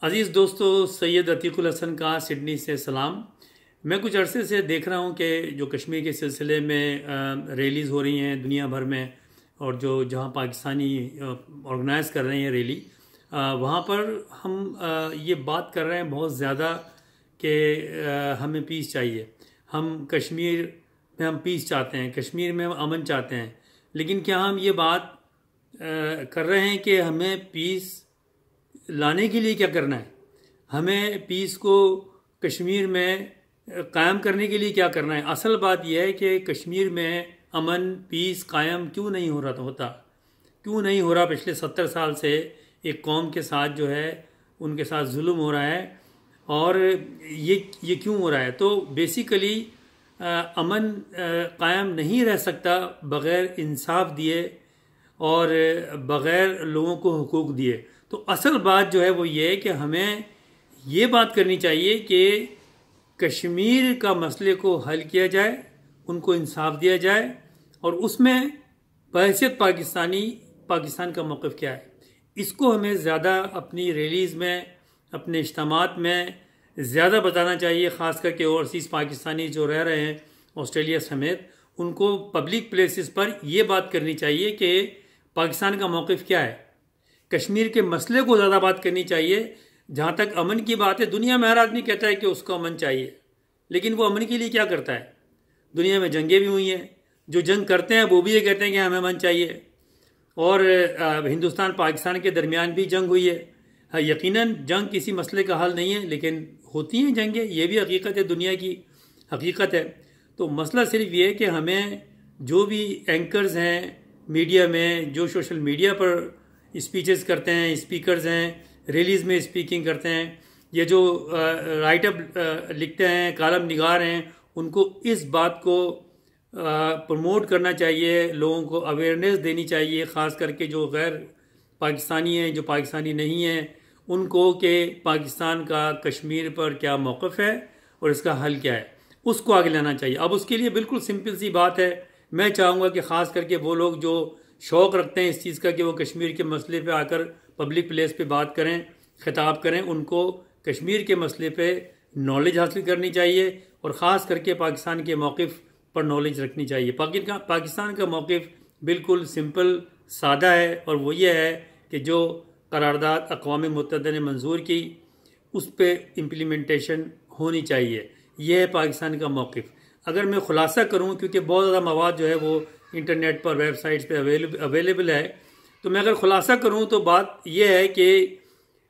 अजीज़ दोस्तों, सैयद अतीकुल हसन का सिडनी से सलाम। मैं कुछ अरसे से देख रहा हूँ कि जो कश्मीर के सिलसिले में रैलीज़ हो रही हैं दुनिया भर में, और जो जहाँ पाकिस्तानी ऑर्गेनाइज़ कर रहे हैं रैली, वहाँ पर हम ये बात कर रहे हैं बहुत ज़्यादा कि हमें पीस चाहिए। हम कश्मीर में हम पीस चाहते हैं, कश्मीर में हम अमन चाहते हैं। लेकिन क्या हम ये बात कर रहे हैं कि हमें पीस लाने के लिए क्या करना है? हमें पीस को कश्मीर में कायम करने के लिए क्या करना है? असल बात यह है कि कश्मीर में अमन पीस कायम क्यों नहीं हो रहा होता, क्यों नहीं हो रहा? पिछले 70 साल से एक कौम के साथ जो है उनके साथ जुल्म हो रहा है, और ये क्यों हो रहा है? तो बेसिकली अमन कायम नहीं रह सकता बग़ैर इंसाफ दिए और बग़ैर लोगों को हुकूक दिए। तो असल बात जो है वो ये है कि हमें ये बात करनी चाहिए कि कश्मीर का मसले को हल किया जाए, उनको इंसाफ दिया जाए, और उसमें बहैसियत पाकिस्तान का मौक़िफ़ क्या है, इसको हमें ज़्यादा अपनी रैलीज़ में, अपने इज्तिमात में ज़्यादा बताना चाहिए। ख़ास करके ओवरसीज़ पाकिस्तानी जो रह रहे हैं ऑस्ट्रेलिया समेत, उनको पब्लिक प्लेसेस पर यह बात करनी चाहिए कि पाकिस्तान का मौक़िफ़ क्या है। कश्मीर के मसले को ज़्यादा बात करनी चाहिए। जहाँ तक अमन की बात है, दुनिया में हर आदमी कहता है कि उसको अमन चाहिए, लेकिन वो अमन के लिए क्या करता है? दुनिया में जंगें भी हुई हैं, जो जंग करते हैं वो भी ये कहते हैं कि हमें अमन चाहिए। और हिंदुस्तान पाकिस्तान के दरमियान भी जंग हुई है। हाँ, यकीनन जंग किसी मसले का हल नहीं है, लेकिन होती हैं जंगें, ये भी हकीकत है, दुनिया की हकीकत है। तो मसला सिर्फ ये है कि हमें जो भी एंकर्स हैं मीडिया में, जो सोशल मीडिया पर स्पीचेस करते हैं, स्पीकर्स हैं, रैलीज़ में स्पीकिंग करते हैं, ये जो राइटअप लिखते हैं, कालम निगार हैं, उनको इस बात को प्रमोट करना चाहिए, लोगों को अवेयरनेस देनी चाहिए, ख़ास करके जो गैर पाकिस्तानी हैं, जो पाकिस्तानी नहीं हैं, उनको कि पाकिस्तान का कश्मीर पर क्या मौक़िफ़ है और इसका हल क्या है, उसको आगे लाना चाहिए। अब उसके लिए बिल्कुल सिंपल सी बात है। मैं चाहूँगा कि ख़ास करके वो लोग जो शौक़ रखते हैं इस चीज़ का कि वो कश्मीर के मसले पे आकर पब्लिक प्लेस पे बात करें, ख़िताब करें, उनको कश्मीर के मसले पे नॉलेज हासिल करनी चाहिए, और ख़ास करके पाकिस्तान के मौक़िफ़ पर नॉलेज रखनी चाहिए। पाकिस्तान का मौक़िफ़ बिल्कुल सिंपल सादा है, और वो ये है कि जो करारदाद अक़वाम मुत्तहिदा ने मंजूर की, उस पर इम्प्लीमेंटेशन होनी चाहिए। यह है पाकिस्तान का मौक़िफ़। अगर मैं ख़ुलासा करूँ, क्योंकि बहुत ज़्यादा मवाद जो है वो इंटरनेट पर, वेबसाइट्स पे अवेलेबल है, तो मैं अगर ख़ुलासा करूँ तो बात यह है कि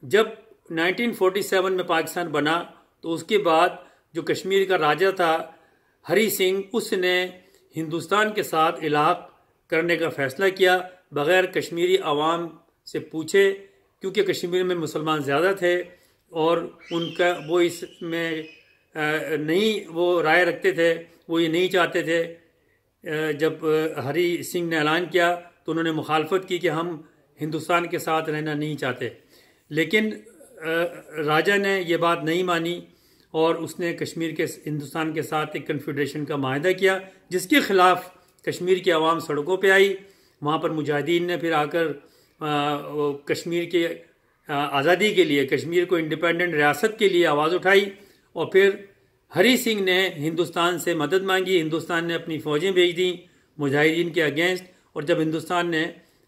जब 1947 में पाकिस्तान बना, तो उसके बाद जो कश्मीर का राजा था हरी सिंह, उसने हिंदुस्तान के साथ इलाक़ करने का फ़ैसला किया बग़ैर कश्मीरी अवाम से पूछे, क्योंकि कश्मीर में मुसलमान ज़्यादा थे और उनका वो इसमें नहीं वो राय रखते थे, वो ये नहीं चाहते थे। जब हरी सिंह ने ऐलान किया तो उन्होंने मुखालफत की कि हम हिंदुस्तान के साथ रहना नहीं चाहते, लेकिन राजा ने ये बात नहीं मानी और उसने कश्मीर के हिंदुस्तान के साथ एक कन्फेडरेशन का माहिदा किया, जिसके ख़िलाफ़ कश्मीर की आवाम सड़कों पे आई। वहाँ पर मुजाहिदीन ने फिर आकर कश्मीर के आज़ादी के लिए, कश्मीर को इंडिपेंडेंट रियासत के लिए आवाज़ उठाई, और फिर हरी सिंह ने हिंदुस्तान से मदद मांगी। हिंदुस्तान ने अपनी फ़ौजें भेज दी मुजाहिदीन के अगेंस्ट, और जब हिंदुस्तान ने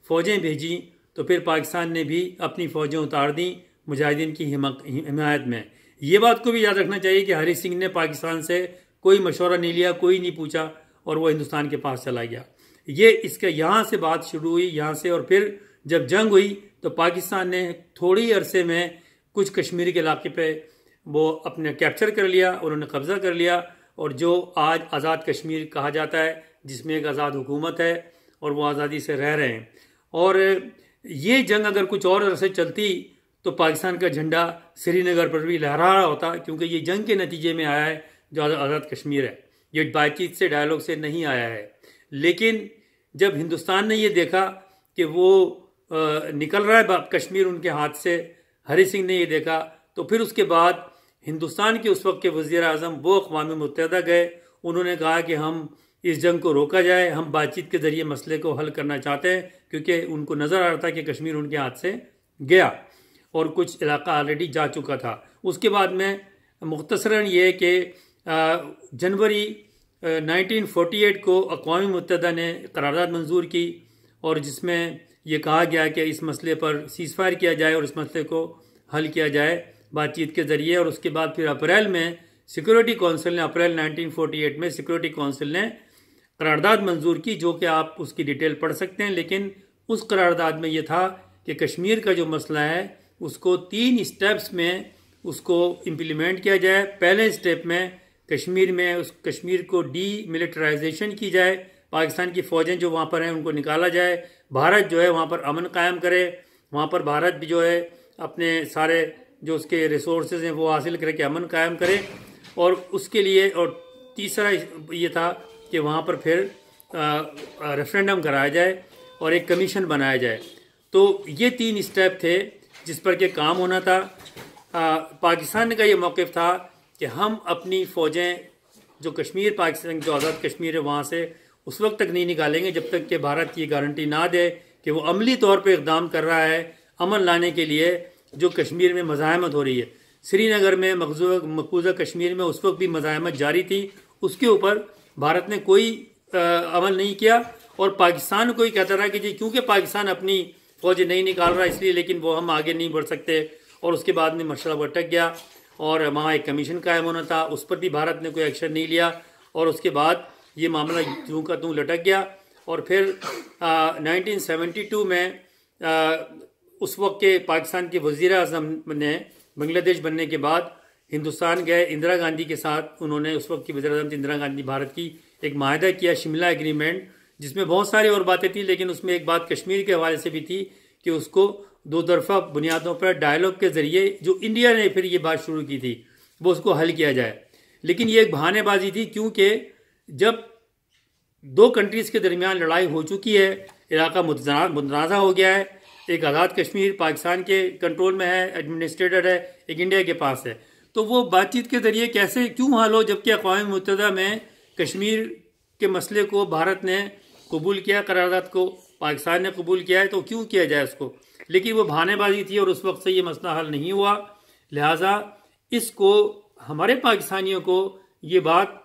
फ़ौजें भेजी तो फिर पाकिस्तान ने भी अपनी फ़ौजें उतार दी मुजाहिदीन की हिमायत में। ये बात को भी याद रखना चाहिए कि हरी सिंह ने पाकिस्तान से कोई मशवरा नहीं लिया, कोई नहीं पूछा, और वो हिंदुस्तान के पास चला गया। ये इसका यहाँ से बात शुरू हुई, यहाँ से, और फिर जब जंग हुई तो पाकिस्तान ने थोड़ी अरसे में कुछ कश्मीर के इलाके पे वो अपने कैप्चर कर लिया, उन्होंने कब्ज़ा कर लिया, और जो आज आज़ाद कश्मीर कहा जाता है, जिसमें एक आज़ाद हुकूमत है और वो आज़ादी से रह रहे हैं। और ये जंग अगर कुछ और अरसे चलती तो पाकिस्तान का झंडा श्रीनगर पर भी लहरा रहा होता, क्योंकि ये जंग के नतीजे में आया है जो आज़ाद कश्मीर है, ये बातचीत से, डायलॉग से नहीं आया है। लेकिन जब हिंदुस्तान ने ये देखा कि वो निकल रहा है कश्मीर उनके हाथ से, हरी सिंह ने ये देखा, तो फिर उसके बाद हिंदुस्तान के उस वक्त के वज़ीर आज़म वो अक़वाम मुत्तहिदा गए, उन्होंने कहा कि हम इस जंग को रोका जाए, हम बातचीत के ज़रिए मसले को हल करना चाहते हैं, क्योंकि उनको नज़र आ रहा था कि कश्मीर उनके हाथ से गया। और कुछ इलाका ऑलरेडी जा चुका था। उसके बाद में मुख्तसरन ये कि जनवरी 1948 को अक़वाम मुत्तहिदा ने करारदाद मंजूर की और जिसमें यह कहा गया कि इस मसले पर सीज़ फायर किया जाए और इस मसले को हल किया जाए बातचीत के ज़रिए। और उसके बाद फिर अप्रैल में सिक्योरिटी कौंसिल ने, अप्रैल 1948 में सिक्योरिटी कौंसिल ने करारदाद मंजूर की, जो कि आप उसकी डिटेल पढ़ सकते हैं। लेकिन उस करारदाद में यह था कि कश्मीर का जो मसला है उसको 3 स्टेप्स में उसको इम्प्लीमेंट किया जाए। पहले स्टेप में कश्मीर को डीमिलिटराइजेशन की जाए, पाकिस्तान की फ़ौजें जो वहाँ पर हैं उनको निकाला जाए, भारत जो है वहाँ पर अमन कायम करे, वहाँ पर भारत भी जो है अपने सारे जो उसके रिसोर्सेज हैं वो हासिल करके अमन कायम करे। और उसके लिए, और तीसरा ये था कि वहाँ पर फिर रेफरेंडम कराया जाए और एक कमीशन बनाया जाए। तो ये 3 स्टेप थे जिस पर के काम होना था। पाकिस्तान का ये मौक़िफ़ था कि हम अपनी फ़ौजें जो कश्मीर, पाकिस्तान जो आज़ाद कश्मीर है वहाँ से उस वक्त तक नहीं निकालेंगे जब तक कि भारत की गारंटी ना दे कि वो अमली तौर पे इक़दाम कर रहा है अमन लाने के लिए जो कश्मीर में मज़ाहमत हो रही है। श्रीनगर में, मकबूजा कश्मीर में उस वक्त भी मज़ाहमत जारी थी, उसके ऊपर भारत ने कोई अमल नहीं किया और पाकिस्तान को ही कहता रहा कि जी क्योंकि पाकिस्तान अपनी फ़ौजें नहीं निकाल रहा इसलिए, लेकिन वो हम आगे नहीं बढ़ सकते। और उसके बाद में मसला भटक गया और वहाँ एक कमीशन कायम होना था, उस पर भी भारत ने कोई एक्शन नहीं लिया और उसके बाद ये मामला यूँ का तूँ लटक गया। और फिर 1972 में उस वक्त के पाकिस्तान के वज़ीर आज़म ने बांग्लादेश बनने के बाद हिंदुस्तान गए, इंदिरा गांधी के साथ उन्होंने, उस वक्त की वज़ीर आज़म इंदिरा गांधी, भारत की, एक माहिदा किया, शिमला एग्रीमेंट, जिसमें बहुत सारी और बातें थी, लेकिन उसमें एक बात कश्मीर के हवाले से भी थी कि उसको 2 तरफ़ा बुनियादों पर डायलॉग के ज़रिए, जो इंडिया ने फिर ये बात शुरू की थी, वो उसको हल किया जाए। लेकिन ये एक बहानेबाजी थी, क्योंकि जब 2 कंट्रीज़ के दरमियान लड़ाई हो चुकी है, इलाका मुतनाज़ा हो गया है, एक आज़ाद कश्मीर पाकिस्तान के कंट्रोल में है, एडमिनिस्ट्रेटर है, एक इंडिया के पास है, तो वो बातचीत के ज़रिए कैसे क्यों हल हो, जबकि अक़वाम मुत्तहिदा में कश्मीर के मसले को भारत ने कबूल किया, करारदाद को पाकिस्तान ने कबूल किया है, तो क्यों किया जाए उसको। लेकिन वो बहानेबाजी थी और उस वक्त से ये मसला हल नहीं हुआ। लिहाजा इसको हमारे पाकिस्तानियों को ये बात,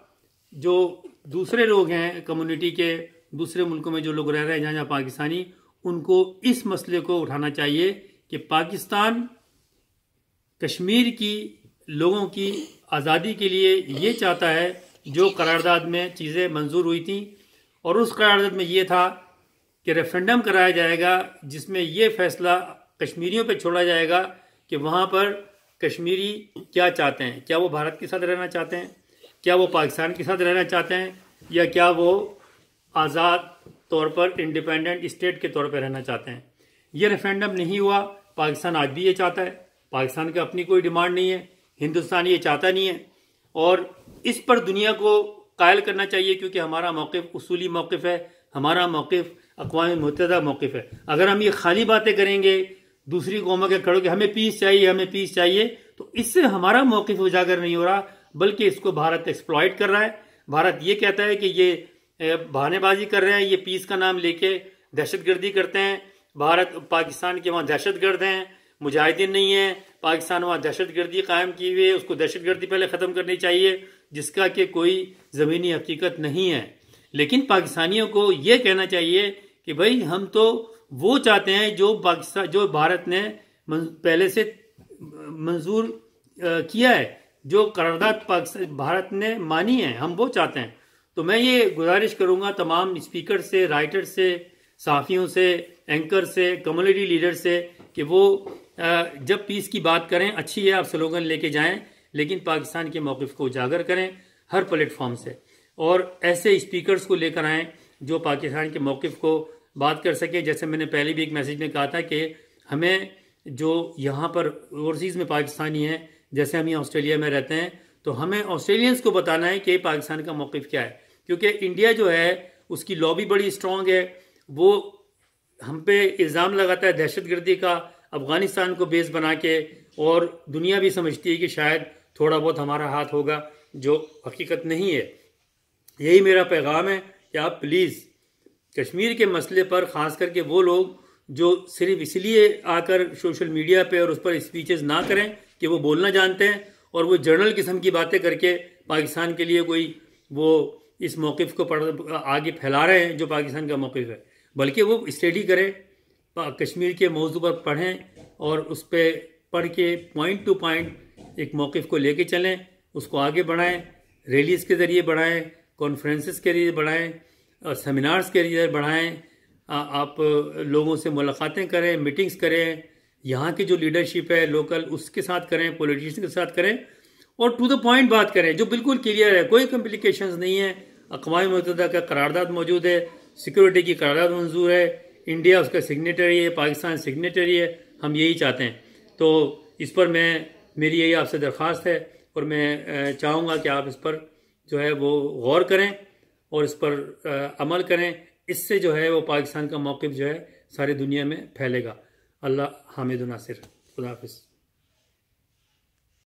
जो दूसरे लोग हैं कम्युनिटी के, दूसरे मुल्कों में जो लोग रह रहे हैं जहाँ पाकिस्तानी, उनको इस मसले को उठाना चाहिए कि पाकिस्तान कश्मीर की लोगों की आज़ादी के लिए ये चाहता है जो करारदाद में चीज़ें मंजूर हुई थी। और उस करारदाद में ये था कि रेफरेंडम कराया जाएगा जिसमें ये फैसला कश्मीरियों पे छोड़ा जाएगा कि वहाँ पर कश्मीरी क्या चाहते हैं, क्या वो भारत के साथ रहना चाहते हैं, क्या वो पाकिस्तान के साथ रहना चाहते हैं, या क्या वो आज़ाद तौर पर इंडिपेंडेंट स्टेट के तौर पर रहना चाहते हैं। ये रेफरेंडम नहीं हुआ। पाकिस्तान आज भी ये चाहता है, पाकिस्तान की अपनी कोई डिमांड नहीं है, हिंदुस्तान ये चाहता नहीं है और इस पर दुनिया को कायल करना चाहिए, क्योंकि हमारा मौक़िफ़ उसूली मौक़िफ़ है, हमारा मौक़िफ़ अक़वाम मुत्तहिदा मौक़िफ़ है। अगर हम ये खाली बातें करेंगे दूसरी कौमों के खड़ों के हमें पीस चाहिए, हमें पीस चाहिए, तो इससे हमारा मौक़िफ़ उजागर नहीं हो रहा, बल्कि इसको भारत एक्सप्लॉइट कर रहा है। भारत ये कहता है कि ये बहानेबाजी कर रहे हैं, ये पीस का नाम लेके दहशतगर्दी करते हैं। भारत, पाकिस्तान के वहाँ दहशतगर्द हैं, मुजाहिदीन नहीं है, पाकिस्तान वहाँ दहशतगर्दी कायम की हुई है, उसको दहशतगर्दी पहले ख़त्म करनी चाहिए, जिसका कि कोई ज़मीनी हकीकत नहीं है। लेकिन पाकिस्तानियों को ये कहना चाहिए कि भाई हम तो वो चाहते हैं जो भारत ने पहले से मंजूर किया है, जो करारदाद भारत ने मानी है, हम वो चाहते हैं। तो मैं ये गुजारिश करूंगा तमाम स्पीकर से, राइटर से, सहाफ़ियों से, एंकर से, कम्युनिटी लीडर से कि वो जब पीस की बात करें, अच्छी है आप स्लोगन लेके जाएं, लेकिन पाकिस्तान के मौक़िफ़ को उजागर करें हर प्लेटफॉर्म से और ऐसे स्पीकर्स को लेकर आएँ जो पाकिस्तान के मौक़िफ़ को बात कर सके। जैसे मैंने पहले भी एक मैसेज में कहा था कि हमें जो यहाँ पर ओवरसीज़ में पाकिस्तानी हैं, जैसे हम यहाँ ऑस्ट्रेलिया में रहते हैं, तो हमें ऑस्ट्रेलियंस को बताना है कि पाकिस्तान का मौक़िफ़ क्या है, क्योंकि इंडिया जो है उसकी लॉबी बड़ी स्ट्रॉन्ग है, वो हम पे इल्ज़ाम लगाता है दहशतगर्दी का अफ़गानिस्तान को बेस बना के, और दुनिया भी समझती है कि शायद थोड़ा बहुत हमारा हाथ होगा, जो हकीकत नहीं है। यही मेरा पैगाम है कि आप प्लीज़ कश्मीर के मसले पर ख़ास करके वो लोग जो सिर्फ इसलिए आकर सोशल मीडिया पे और उस पर स्पीचेस ना करें कि वो बोलना जानते हैं और वो जर्नल किस्म की बातें करके पाकिस्तान के लिए कोई वो इस मौक़िफ़ को आगे फैला रहे हैं जो पाकिस्तान का मौक़िफ़ है, बल्कि वो स्टडी करें, कश्मीर के मौजू पर पढ़ें और उस पर पढ़ के पॉइंट टू पॉइंट एक मौक़िफ़ को लेके चलें, उसको आगे बढ़ाएं, रैलीज़ के ज़रिए बढ़ाएं, कॉन्फ्रेंसेस के जरिए बढ़ाएं, सेमिनार्स के जरिए बढ़ाएं, आप लोगों से मुलाकातें करें, मीटिंग्स करें, यहाँ की जो लीडरशिप है लोकल उसके साथ करें, पॉलिटिशियन के साथ करें और टू द पॉइंट बात करें जो बिल्कुल क्लियर है, कोई कॉम्प्लिकेशंस नहीं है। अक़वाम मुत्तहिदा का करारदाद मौजूद है, सिक्योरिटी की करारदाद मंजूर है, इंडिया उसका सिग्नेटरी है, पाकिस्तान सिग्नेटरी है, हम यही चाहते हैं। तो इस पर मेरी यही आपसे दरख्वास्त है और मैं चाहूँगा कि आप इस पर जो है वो गौर करें और इस पर अमल करें। इससे जो है वो पाकिस्तान का मौक़िफ़ जो है सारी दुनिया में फैलेगा। अल्लाह हामिद नासिर। खुदा हाफ़िज़।